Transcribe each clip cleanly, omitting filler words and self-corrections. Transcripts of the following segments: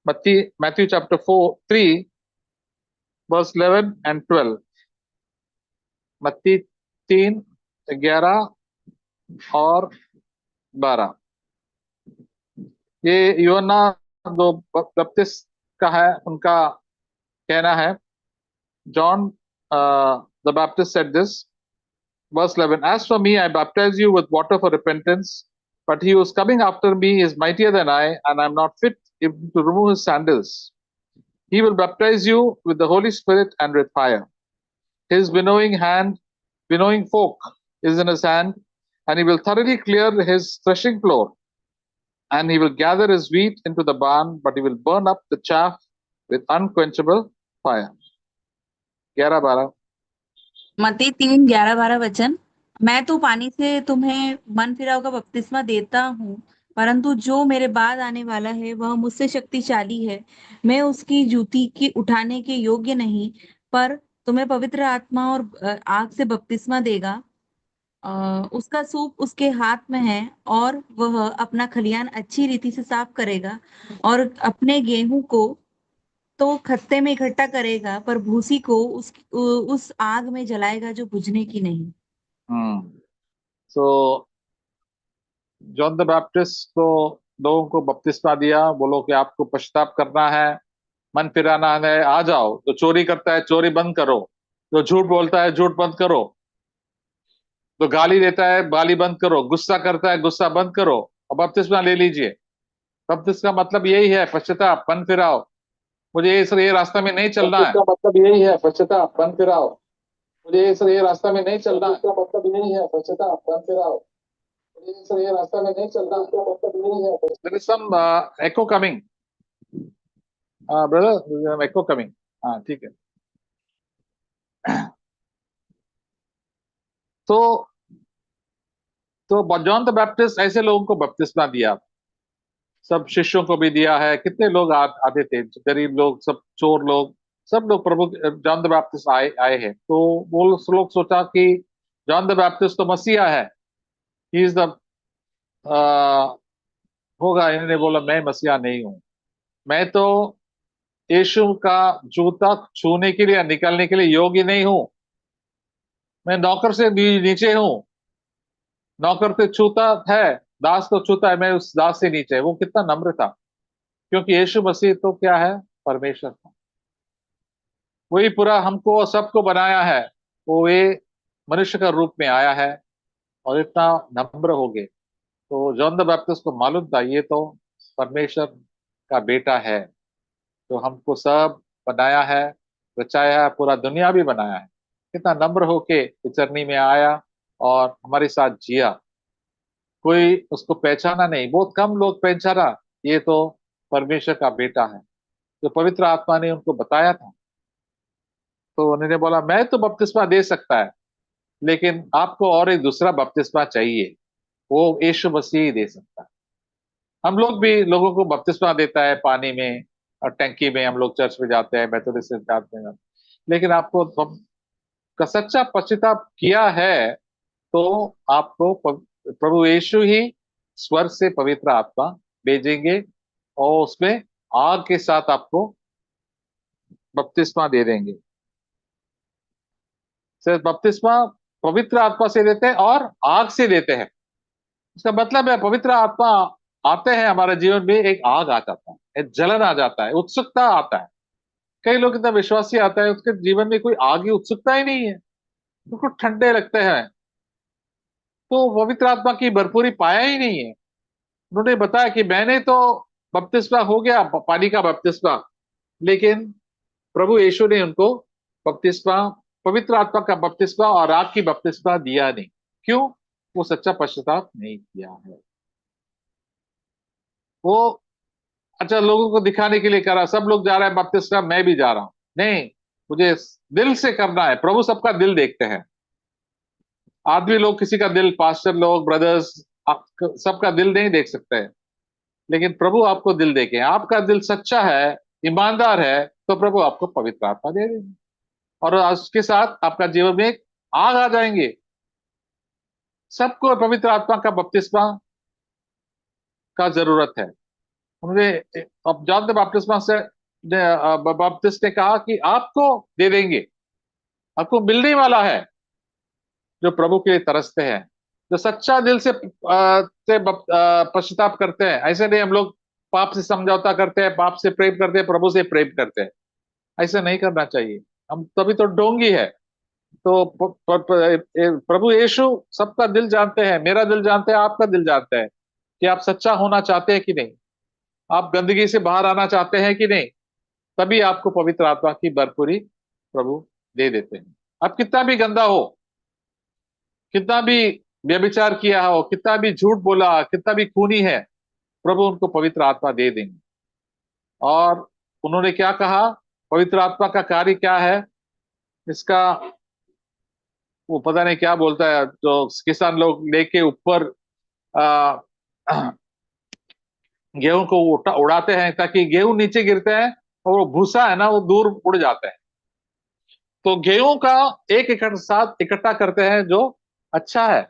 Matthew chapter 3 verse 11 and 12. मत्ती 3, 11 और 12। ये यूहन्ना जो बपतिस्मा का है उनका कहना है। John the Baptist said this, verse 11, "As for me, I baptize you with water for repentance, but he who is coming after me is mightier than I, and I am not fit even to remove his sandals. He will baptize you with the Holy Spirit and with fire. His winnowing fork is in his hand, and he will thoroughly clear his threshing floor, and he will gather his wheat into the barn, but he will burn up the chaff with unquenchable fire." 11-12। मत्ती 3:11-12 वचन। मैं तो पानी से तुम्हें मन फिराव का बपतिस्मा देता हूँ, परंतु जो मेरे बाद आने वाला है वह मुझसे शक्तिशाली है। मैं उसकी जूती की उठाने के योग्य नहीं, पर तुम्हें पवित्र आत्मा और आग से बपतिस्मा देगा। उसका सूप उसके हाथ में है, और वह अपना खलियान अच्छी रीति से साफ करेगा और अपने गेहूं को तो खत्ते में इकट्ठा करेगा, पर भूसी को उस आग में जलाएगा जो बुझने की नहीं। So जॉन द बैप्टिस्ट को लोगों को बपतिस्मा दिया, बोलो कि आपको पश्चाताप करना है, मन फिराना है, आ जाओ। जो चोरी करता है चोरी बंद करो, जो झूठ बोलता है झूठ बंद करो, जो गाली देता है गाली बंद करो, गुस्सा करता है गुस्सा बंद करो और बपतिस्मा ले लीजिए। बपतिस्मा का मतलब यही है, पश्चाताप, मन फिराओ। मुझे ये रास्ता में नहीं चलना है। इसका मतलब यही है, पश्चाताप, मन फिराओ। मुझे ये रास्ता में नहीं चलना है। इसका मतलब यही है, पश्चाताप, मन फिराओ। मुझे ये रास्ता में नहीं चलना। इसका मतलब यही है। There is some echo coming, brother, echo coming। हाँ ठीक है। तो जॉन द बैप्टिस्ट ऐसे लोगों को बपतिस्मा दिया, सब शिष्यों को भी दिया है। कितने लोग आते थे, गरीब लोग, सब चोर लोग, सब लोग प्रभु जॉन द बैप्टिस्ट आए हैं। तो वो लोग सोचा कि जॉन द बैप्टिस्ट तो मसीहा है, ही इज द होगा। इन्होंने बोला मैं मसीहा नहीं हूं, मैं तो यीशु का जूता छूने के लिए या निकालने के लिए योग्य नहीं हूं, मैं नौकर से नीचे हूं। नौकर तो छूता है, दास तो छूता है, मैं उस दास से नीचे। वो कितना नम्र था, क्योंकि यीशु मसीह तो क्या है, परमेश्वर था। वही पूरा हमको सबको बनाया है, वो ये मनुष्य का रूप में आया है और इतना नम्र हो गए। तो जॉन द बैप्टिस्ट को मालूम था ये तो परमेश्वर का बेटा है, तो हमको सब बनाया है, रचाया है, पूरा दुनिया भी बनाया है। कितना नम्र होके इचरनी में आया और हमारे साथ जिया। कोई उसको पहचाना नहीं, बहुत कम लोग पहचाना ये तो परमेश्वर का बेटा है, जो पवित्र आत्मा ने उनको बताया था। तो उन्होंने बोला मैं तो बपतिस्मा दे सकता है, लेकिन आपको और एक दूसरा बपतिस्मा चाहिए, वो यीशु मसीह ही दे सकता है। हम लोग भी लोगों को बपतिस्मा देता है पानी में और टंकी में, हम लोग चर्च में जाते हैं, मेथोडिस्ट में जाते हैं। लेकिन आपको का सच्चा पश्चाताप किया है तो आपको प्रभु यीशु ही स्वर्ग से पवित्र आत्मा भेजेंगे और उसमें आग के साथ आपको बपतिस्मा दे देंगे। सिर्फ बपतिस्मा पवित्र आत्मा से देते हैं और आग से देते हैं। इसका मतलब है पवित्र आत्मा आते हैं हमारे जीवन में, एक आग आ जाता है, एक जलन आ जाता है, उत्सुकता आता है। कई लोग इतना विश्वासी आता है, उसके जीवन में कोई आग की उत्सुकता ही नहीं है, उनको ठंडे लगते हैं, तो पवित्र आत्मा की भरपूरी पाया ही नहीं है। उन्होंने बताया कि मैंने तो बपतिस्मा हो गया, पानी का बपतिस्मा, लेकिन प्रभु यीशु ने उनको बपतिस्मा, पवित्र आत्मा का बपतिस्मा और आग की बपतिस्मा दिया नहीं। क्यों? वो सच्चा पश्चाताप नहीं किया है। वो अच्छा लोगों को दिखाने के लिए करा, सब लोग जा रहे हैं बपतिस्मा, मैं भी जा रहा हूं। नहीं, मुझे दिल से करना है। प्रभु सबका दिल देखते हैं। आदमी लोग किसी का दिल, पास्टर लोग, ब्रदर्स, सबका दिल नहीं देख सकते हैं, लेकिन प्रभु आपको दिल देखे। आपका दिल सच्चा है, ईमानदार है, तो प्रभु आपको पवित्र आत्मा दे देंगे और उसके साथ आपका जीवन में एक आग आ जाएंगे। सबको पवित्र आत्मा का बपतिस्मा का जरूरत है। उन्होंने, अब जॉन द बैप्टिस्ट ने कहा कि आपको दे देंगे, आपको मिलने वाला है जो प्रभु के लिए तरसते हैं, जो सच्चा दिल से पश्चाताप करते हैं। ऐसे नहीं हम लोग पाप से समझौता करते हैं, पाप से प्रेम करते हैं, प्रभु से प्रेम करते हैं। ऐसा नहीं करना चाहिए, हम तभी तो ढोंगी है। तो प्रभु यीशु सबका दिल जानते हैं, मेरा दिल जानते हैं, आपका दिल जानते हैं कि आप सच्चा होना चाहते हैं कि नहीं, आप गंदगी से बाहर आना चाहते हैं कि नहीं। तभी आपको पवित्र आत्मा की भरपूरी प्रभु दे देते हैं। आप कितना भी गंदा हो, कितना भी व्यभिचार किया हो, कितना भी झूठ बोला, कितना भी खूनी है, प्रभु उनको पवित्र आत्मा दे देंगे। और उन्होंने क्या कहा, पवित्र आत्मा का कार्य क्या है इसका, वो पता नहीं क्या बोलता है, जो किसान लोग लेके ऊपर आ, गेहूं को उड़ाते हैं ताकि गेहूं नीचे गिरते हैं और वो भूसा है ना वो दूर उड़ जाता है। तो गेहूं का एक एकड़ साथ इकट्ठा करते हैं जो अच्छा है,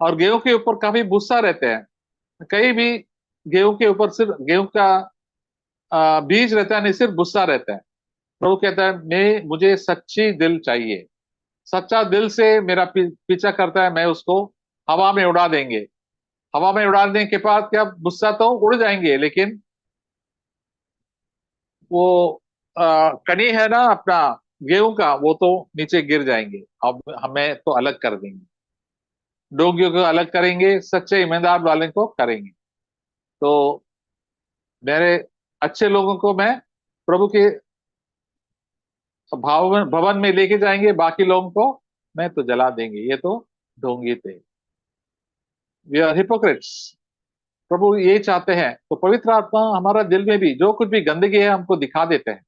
और गेहूं के ऊपर काफी भूसा रहते हैं। कहीं भी गेहूं के ऊपर सिर्फ गेहूं का बीज रहता है, नहीं सिर्फ भूसा रहता है। प्रभु कहता है मैं मुझे सच्ची दिल चाहिए, सच्चा दिल से मेरा पीछा करता है, मैं उसको हवा में उड़ा देंगे। हवा में उड़ाने के बाद क्या, भूसा तो उड़ जाएंगे, लेकिन वो कनी है ना अपना गेहूं का, वो तो नीचे गिर जाएंगे। अब हमें तो अलग कर देंगे, डोंगियों को अलग करेंगे, सच्चे ईमानदार वाले को करेंगे। तो मेरे अच्छे लोगों को मैं प्रभु के भवन में लेके जाएंगे, बाकी लोगों को मैं तो जला देंगे, ये तो ढोंगी थे, वी आर हिपोक्रेट्स। प्रभु ये चाहते हैं। तो पवित्र आत्मा हमारा दिल में भी जो कुछ भी गंदगी है हमको दिखा देते हैं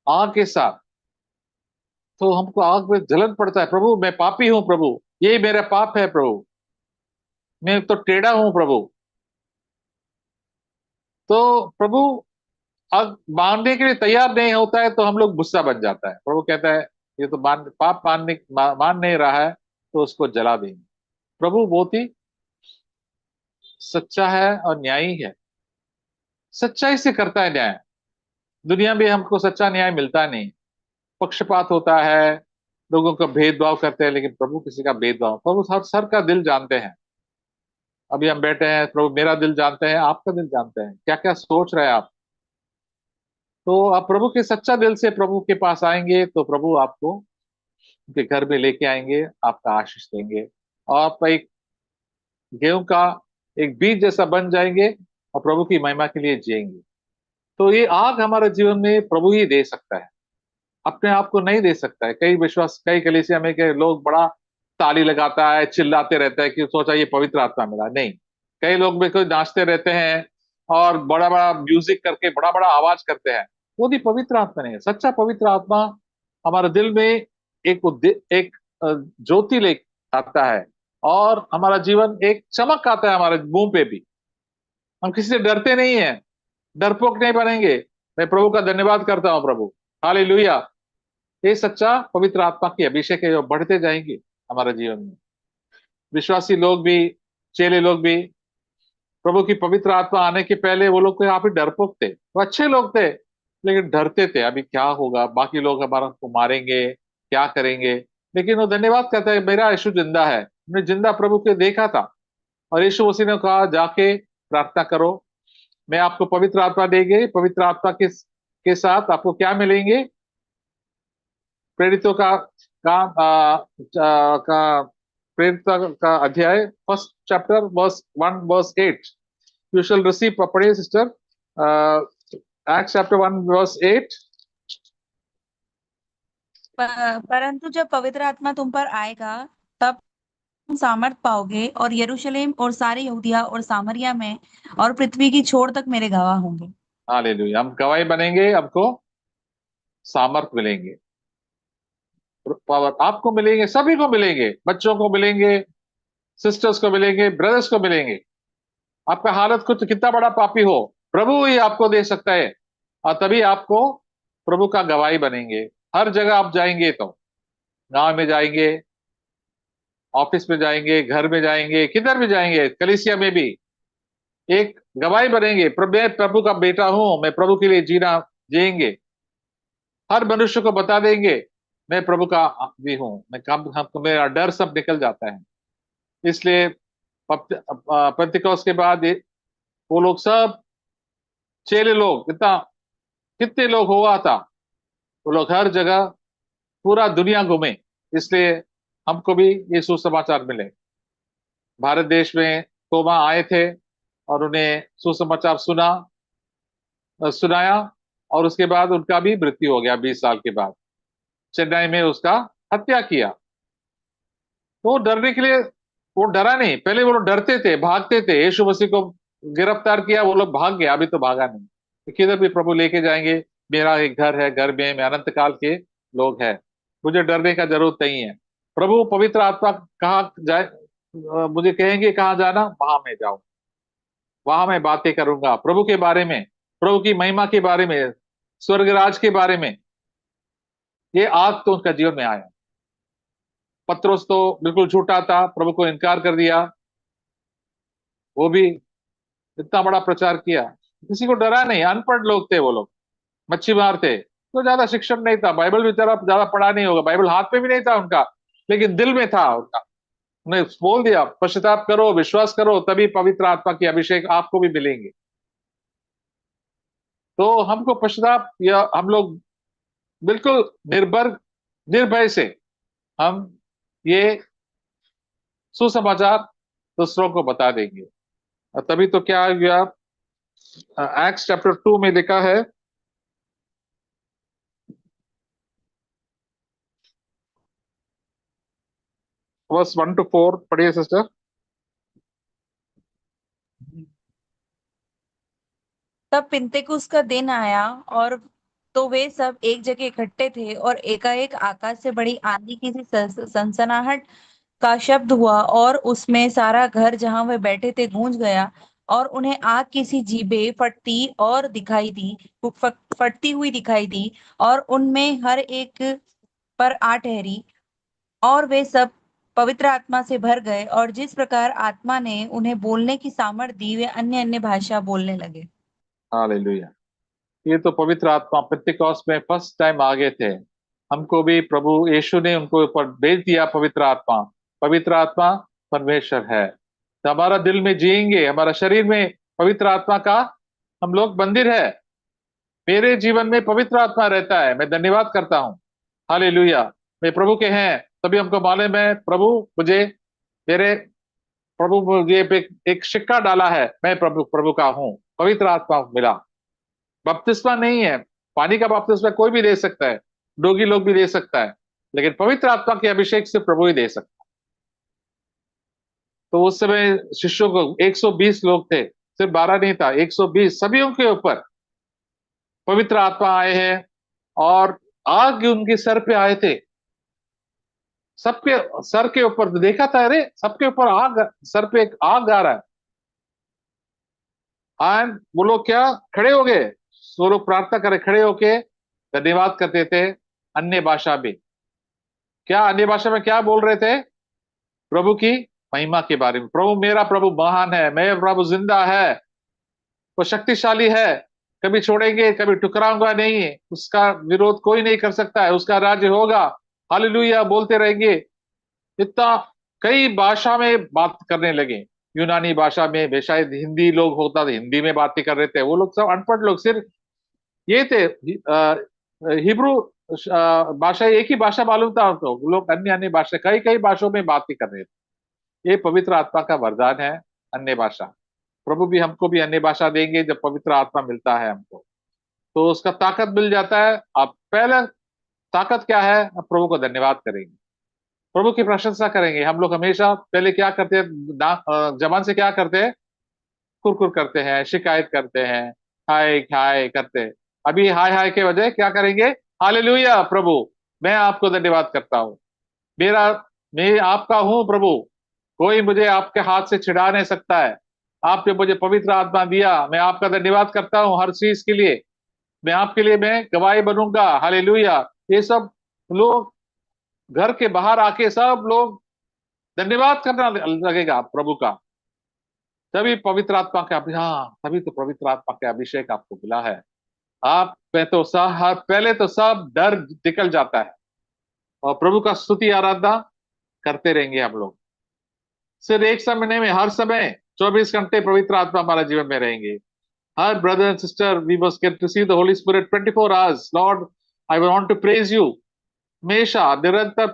आग के साथ। तो हमको आग में जलन पड़ता है, प्रभु मैं पापी हूं, प्रभु ये मेरा पाप है, प्रभु मैं तो टेढ़ा हूं प्रभु। तो प्रभु आग मानने के लिए तैयार नहीं होता है तो हम लोग गुस्सा बन जाता है। प्रभु कहता है ये तो पाप मान नहीं रहा है, तो उसको जला देंगे। प्रभु बहुत ही सच्चा है और न्यायी है, सच्चाई से करता है न्याय। दुनिया में हमको सच्चा न्याय मिलता नहीं, पक्षपात होता है, लोगों का भेदभाव करते हैं, लेकिन प्रभु किसी का भेदभाव, प्रभु हर सर का दिल जानते हैं। अभी हम बैठे हैं, प्रभु मेरा दिल जानते हैं, आपका दिल जानते हैं, क्या क्या सोच रहे हैं आप। तो आप प्रभु के सच्चा दिल से प्रभु के पास आएंगे तो प्रभु आपको उनके घर में लेके आएंगे, आपका आशीष देंगे, और आप एक गेहूं का एक बीज जैसा बन जाएंगे और प्रभु की महिमा के लिए जिएंगे। तो ये आग हमारे जीवन में प्रभु ही दे सकता है, अपने आप को नहीं दे सकता है। कई विश्वास, कई कलीसिया में के लोग बड़ा ताली लगाता है, चिल्लाते रहता है कि सोचा ये पवित्र आत्मा मिला, नहीं। कई लोग भी कोई नाचते रहते हैं और बड़ा बड़ा म्यूजिक करके बड़ा बड़ा आवाज करते हैं, वो भी पवित्र आत्मा नहीं है। सच्चा पवित्र आत्मा हमारे दिल में एक ज्योति ले आता है, और हमारा जीवन एक चमक आता है हमारे मुंह पे भी। हम किसी से डरते नहीं है, डरपोक नहीं बनेंगे। मैं प्रभु का धन्यवाद करता हूँ प्रभु, हालेलुया। ये सच्चा पवित्र आत्मा की अभिषेक है जो बढ़ते जाएंगे हमारे जीवन में। विश्वासी लोग भी, चेले लोग भी, प्रभु की पवित्र आत्मा आने के पहले वो लोग काफी डरपोक थे, वो अच्छे लोग थे लेकिन डरते थे, अभी क्या होगा, बाकी लोग हमारा को मारेंगे, क्या करेंगे। लेकिन वो धन्यवाद कहता है मेरा यीशु जिंदा है, हमने जिंदा प्रभु को देखा था। और यीशु मसीह ने कहा जाके प्रार्थना करो, मैं आपको पवित्र आत्मा देंगे। पवित्र आत्मा के साथ आपको क्या मिलेंगे, प्रेरितों का प्रेरित का अध्याय 1 chapter verse 1 verse 8, you shall receive, पढ़िए सिस्टर, एक्ट चैप्टर 1 वर्स 8। परंतु जब पवित्र आत्मा तुम पर आएगा तब तुम सामर्थ पाओगे और यरूशलेम और सारे यहूदिया और सामरिया में और पृथ्वी की छोर तक मेरे गवाह होंगे। हालेलुया, हम गवाही बनेंगे, हमको सामर्थ मिलेंगे, पावर आपको मिलेंगे, सभी को मिलेंगे, बच्चों को मिलेंगे, सिस्टर्स को मिलेंगे, ब्रदर्स को मिलेंगे। आपका हालत कुछ कितना बड़ा पापी हो, प्रभु ही आपको दे सकता है, और तभी आपको प्रभु का गवाही बनेंगे। हर जगह आप जाएंगे, तो गांव में जाएंगे, ऑफिस में जाएंगे, घर में जाएंगे, किधर भी जाएंगे, कलीसिया में भी, एक गवाही बनेंगे, मैं प्रभु का बेटा हूं, मैं प्रभु के लिए जीना जिएंगे। हर मनुष्य को बता देंगे मैं प्रभु का भी हूं। मैं कम हम मेरा डर सब निकल जाता है। इसलिए पेंतिकोस्त के बाद वो लोग सब चेले लोग, इतना कितने लोग हुआ था, वो लोग हर जगह पूरा दुनिया घूमे। इसलिए हमको भी ये सुसमाचार मिले। भारत देश में तोमा आए थे और उन्हें सुसमाचार सुनाया, और उसके बाद उनका भी मृत्यु हो गया 20 साल के बाद। चेन्नई में उसका हत्या किया। तो डरने के लिए, वो डरा नहीं। पहले वो लोग डरते थे, भागते थे। यीशु मसीह को गिरफ्तार किया, वो लोग भाग गया, अभी तो भागा नहीं। तो किधर भी प्रभु लेके जाएंगे। मेरा एक घर है, घर में अनंत काल के लोग हैं, मुझे डरने का जरूरत नहीं है। प्रभु पवित्र आत्मा कहाँ जाए, मुझे कहेंगे कहाँ जाना, वहां मैं जाऊं, वहां मैं बातें करूंगा प्रभु के बारे में, प्रभु की महिमा के बारे में, स्वर्गराज के बारे में। ये आग तो उनका जीवन में आया। पत्रोस तो बिल्कुल झूठा था, प्रभु को इनकार कर दिया। वो भी इतना बड़ा प्रचार किया, किसी को डरा नहीं। अनपढ़ लोग थे वो लोग, मच्छी मार थे, तो ज्यादा शिक्षण नहीं था, बाइबल भी ज्यादा पढ़ा नहीं होगा, बाइबल हाथ में भी नहीं था उनका, लेकिन दिल में था उनका। उन्हें बोल दिया पश्चाताप करो, विश्वास करो, तभी पवित्र आत्मा की अभिषेक आपको भी मिलेंगे। तो हमको पश्चाताप, या हम लोग बिल्कुल निर्भय से हम ये सुसमाचार दूसरों को बता देंगे। और तभी तो क्या हुआ, एक्ट्स चैप्टर 2 में लिखा है, वर्स 1 to 4 पढ़िए सिस्टर। तब पिन्तेकुस का दिन आया और तो वे सब एक जगह इकट्ठे थे, और एकाएक आकाश से बड़ी आंधी की सी सनसनाहट का शब्द हुआ, और उसमें सारा घर जहां वे बैठे थे गूंज गया। और उन्हें आग की सी जीभें फटती हुई दिखाई दी, और उनमें हर एक पर आ ठहरी। और वे सब पवित्र आत्मा से भर गए, और जिस प्रकार आत्मा ने उन्हें बोलने की सामर्थ दी, वे अन्य अन्य भाषा बोलने लगे। हालेलुया। ये तो पवित्र आत्मा पेंतिकोस्त में फर्स्ट टाइम आ गए थे। हमको भी प्रभु यीशु ने उनको ऊपर भेज दिया पवित्र आत्मा। पवित्र आत्मा परमेश्वर है, तो हमारा दिल में जिएंगे, हमारा शरीर में पवित्र आत्मा का हम लोग मंदिर है। मेरे जीवन में पवित्र आत्मा रहता है, मैं धन्यवाद करता हूँ। हालेलुया। मैं प्रभु के हैं, तभी हमको मालूम है प्रभु मुझे, मेरे प्रभु मुझे एक सिक्का डाला है, मैं प्रभु प्रभु का हूँ, पवित्र आत्मा मिला। बपतिस्मा नहीं है, पानी का बपतिस्मा कोई भी दे सकता है, डोगी लोग भी दे सकता है, लेकिन पवित्र आत्मा के अभिषेक से प्रभु ही दे सकता है। तो उस समय शिष्यों को 120 लोग थे, सिर्फ 12 नहीं था, 120, सभी के ऊपर पवित्र आत्मा आए हैं। और आग उनके सर पे आए थे, सबके सर के ऊपर देखा था, अरे सबके ऊपर आग, सर पे एक आग आ रहा है। एंड वो लोग क्या खड़े हो गए, वो लोग प्रार्थना करे, खड़े होके धन्यवाद करते थे अन्य भाषा में। क्या अन्य भाषा में क्या बोल रहे थे? प्रभु की महिमा के बारे में। प्रभु, मेरा प्रभु महान है, मेरा प्रभु जिंदा है, वो शक्तिशाली है, कभी छोड़ेंगे, कभी टुकराऊंगा नहीं, उसका विरोध कोई नहीं कर सकता है, उसका राज्य होगा। हालेलुया बोलते रहेंगे। इतना कई भाषा में बात करने लगे, यूनानी भाषा में भी, शायद हिंदी लोग होता तो हिंदी में बातें कर रहे थे। वो लोग सब अनपढ़ लोग, सिर्फ ये थे हिब्रू भाषा, एक ही भाषा मालूम था उनको, वो लोग अन्य अन्य भाषा, कई कई भाषाओं में बातें कर रहे थे। ये पवित्र आत्मा का वरदान है, अन्य भाषा। प्रभु भी हमको भी अन्य भाषा देंगे जब पवित्र आत्मा मिलता है हमको, तो उसका ताकत मिल जाता है। आप पहले ताकत क्या है? आप प्रभु को धन्यवाद करेंगे, प्रभु की प्रशंसा करेंगे। हम लोग हमेशा पहले क्या करते हैं, जबान से क्या करते हैं? कुरकुर करते हैं, शिकायत करते हैं, हाय हाय करते हैं। अभी हाय हाय के बजाय क्या करेंगे? हालेलुया प्रभु, मैं आपको धन्यवाद करता हूँ, मेरा मैं आपका हूँ प्रभु, कोई मुझे आपके हाथ से छिड़ा नहीं सकता है। आपने मुझे पवित्र आत्मा दिया, मैं आपका धन्यवाद करता हूँ हर चीज के लिए। मैं आपके लिए मैं गवाही बनूंगा। हालेलुया। ये सब लोग घर के बाहर आके सब लोग धन्यवाद करना लगेगा प्रभु का। तभी पवित्र आत्मा का हाँ, तभी तो पवित्र आत्मा का अभिषेक आपको मिला है। आप पे तो सब पहले तो सब डर निकल जाता है और प्रभु का स्तुति आराधना करते रहेंगे हम लोग। सिर्फ एक समय नहीं, में हर समय 24 घंटे पवित्र आत्मा हमारे जीवन में रहेंगे। हर brother and sister, we must get to see the holy spirit 24 hours. Lord, I want to praise you. हमेशा निरंतर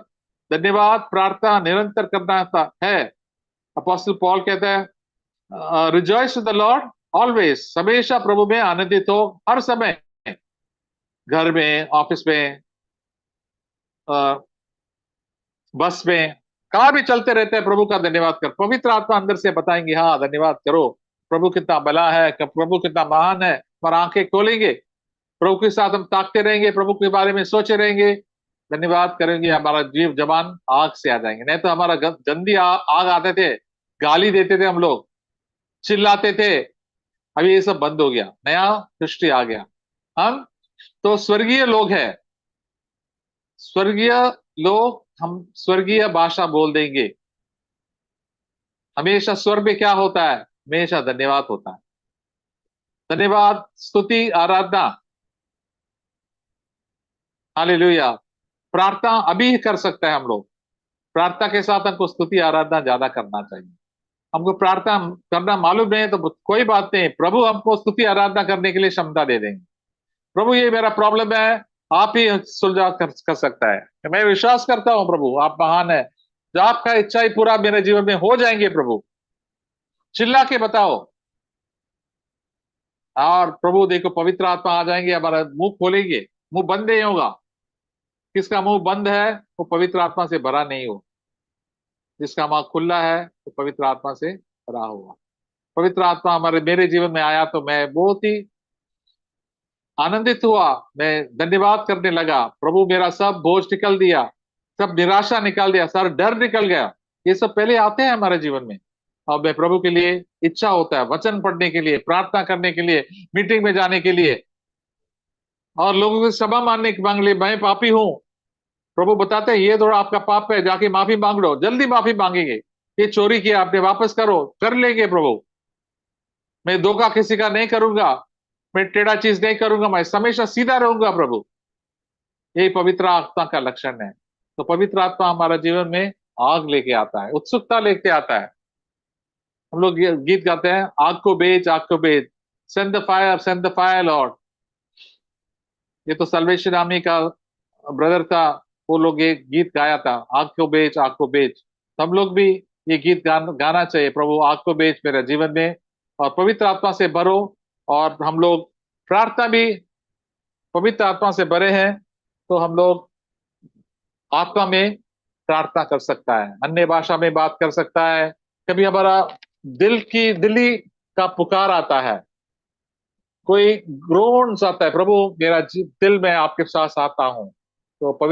धन्यवाद प्रार्थना निरंतर करना है। अपोस्टल पॉल कहता है rejoice with the Lord always, हमेशा प्रभु में आनंदित हो हर समय, घर में, ऑफिस में, बस में, कहां भी चलते रहते हैं प्रभु का धन्यवाद कर। पवित्र आत्मा अंदर से बताएंगे हाँ धन्यवाद करो, प्रभु कितना भला है, प्रभु कितना महान है। पर आंखें खोलेंगे, प्रभु के साथ हम ताकते रहेंगे, प्रभु के बारे में सोचे रहेंगे, धन्यवाद करेंगे, हमारा जीव जबान आग से आ जाएंगे। नहीं तो हमारा गंदी आग आते थे, गाली देते थे हम लोग, चिल्लाते थे। अभी ये सब बंद हो गया, नया सृष्टि आ गया। हम तो स्वर्गीय लोग हैं, स्वर्गीय लोग, हम स्वर्गीय भाषा बोल देंगे। हमेशा स्वर्ग में क्या होता है? हमेशा धन्यवाद होता है। धन्यवाद, स्तुति, आराधना। हालेलुया। प्रार्थना अभी कर सकते हैं हम लोग। प्रार्थना के साथ हमको स्तुति आराधना ज्यादा करना चाहिए। हमको प्रार्थना करना मालूम नहीं है तो कोई बात नहीं, प्रभु हमको स्तुति आराधना करने के लिए क्षमता दे देंगे। प्रभु ये मेरा प्रॉब्लम है, आप ही सुलझा कर सकता है। मैं विश्वास करता हूं प्रभु आप महान है, जो आपका इच्छा ही पूरा मेरे जीवन में हो जाएंगे। प्रभु चिल्ला के बताओ, और प्रभु देखो पवित्र आत्मा आ जाएंगे, हमारा मुंह खोलेंगे, मुंह बंद नहीं होगा। किसका मुंह बंद है वो पवित्र आत्मा से भरा नहीं हो, जिसका मुंह खुला है वो पवित्र आत्मा से भरा होगा। पवित्र आत्मा हमारे मेरे जीवन में आया तो मैं बहुत ही आनंदित हुआ, मैं धन्यवाद करने लगा। प्रभु मेरा सब बोझ निकल दिया, सब निराशा निकाल दिया, सारा डर निकल गया। ये सब पहले आते हैं हमारे जीवन में, और मैं प्रभु के लिए इच्छा होता है वचन पढ़ने के लिए, प्रार्थना करने के लिए, मीटिंग में जाने के लिए, और लोगों की क्षमा मांग लिए। मैं पापी हूं, प्रभु बताते हैं ये थोड़ा आपका पाप है, जाके माफी मांग लो, जल्दी माफी मांगेंगे। ये चोरी किया आपने, वापस करो, कर लेंगे प्रभु। मैं धोखा किसी का नहीं करूंगा, मैं टेढ़ा चीज नहीं करूंगा, मैं हमेशा सीधा रहूंगा प्रभु। यही पवित्र आत्मा का लक्षण है। तो पवित्र आत्मा हमारा जीवन में आग लेके आता है, उत्सुकता लेके आता है। हम लोग गीत गाते हैं, आग को बेच, आग को बेच, सेंड द फायर लॉर्ड। ये तो सल्वेशन आर्मी का ब्रदर था, वो लोग ये गीत गाया था, आग को बेच, आग को बेच। तो हम लोग भी ये गीत गाना चाहिए, प्रभु आग को बेच मेरे जीवन में, और पवित्र आत्मा से भरो। और हम लोग प्रार्थना भी पवित्र आत्मा से भरे हैं, तो हम लोग आत्मा में प्रार्थना कर सकता है, अन्य भाषा में बात कर सकता है। कभी हमारा दिली का पुकार आता है, कोई ग्रोन्स आता है, प्रभु मेरा दिल में आपके साथ आता हूं, तो